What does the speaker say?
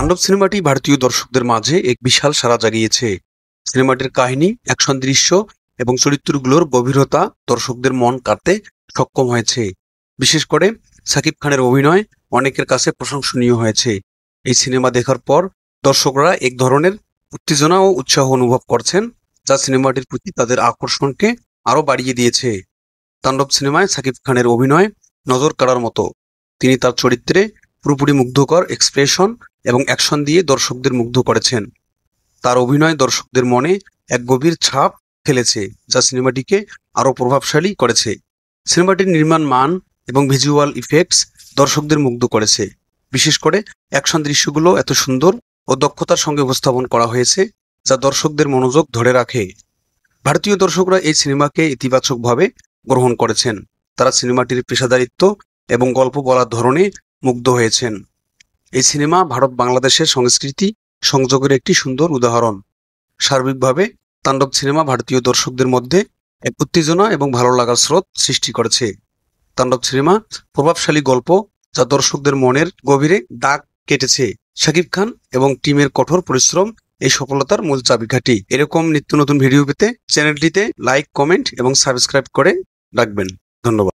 তাণ্ডব সিনেমাটি ভারতীয় দর্শকদের মাঝে এক বিশাল সাড়া জাগিয়েছে। সিনেমাটির কাহিনী, অ্যাকশন দৃশ্য এবং চরিত্রগুলোর গভীরতা দর্শকদের মন কাড়তে সক্ষম হয়েছে। বিশেষ করে শাকিব খানের অভিনয় অনেকের কাছে প্রশংসনীয় হয়েছে। এই সিনেমা দেখার পর দর্শকরা এক ধরনের উত্তেজনা ও উৎসাহ অনুভব করছেন, যা সিনেমাটির প্রতি তাদের আকর্ষণকে আরও বাড়িয়ে দিয়েছে। তাণ্ডব সিনেমায় শাকিব খানের অভিনয় নজর কাড়ার মতো। তিনি তার চরিত্রে পুরোপুরি মুগ্ধকর এক্সপ্রেশন এবং অ্যাকশন দিয়ে দর্শকদের মুগ্ধ করেছেন। তার অভিনয় দর্শকদের মনে এক গভীর ছাপ ফেলেছে, যা সিনেমাটিকে আরও প্রভাবশালী করেছে। সিনেমাটির নির্মাণ মান এবং ভিজুয়াল ইফেক্টস দর্শকদের মুগ্ধ করেছে। বিশেষ করে অ্যাকশন দৃশ্যগুলো এত সুন্দর ও দক্ষতার সঙ্গে উপস্থাপন করা হয়েছে, যা দর্শকদের মনোযোগ ধরে রাখে। ভারতীয় দর্শকরা এই সিনেমাকে ইতিবাচকভাবে গ্রহণ করেছেন। তারা সিনেমাটির পেশাদারিত্ব এবং গল্প বলার ধরনে মুগ্ধ হয়েছেন। এই সিনেমা ভারত বাংলাদেশের সংস্কৃতি সংযোগের একটি সুন্দর উদাহরণ। সার্বিকভাবে তাণ্ডব সিনেমা ভারতীয় দর্শকদের মধ্যে এক উত্তেজনা এবং ভালো লাগার স্রোত সৃষ্টি করেছে। তাণ্ডব সিনেমা প্রভাবশালী গল্প, যা দর্শকদের মনের গভীরে দাগ কেটেছে। শাকিব খান এবং টিমের কঠোর পরিশ্রম এই সফলতার মূল চাবিকাঠি। এরকম নিত্য নতুন ভিডিও পেতে চ্যানেলটিতে লাইক, কমেন্ট এবং সাবস্ক্রাইব করে রাখবেন। ধন্যবাদ।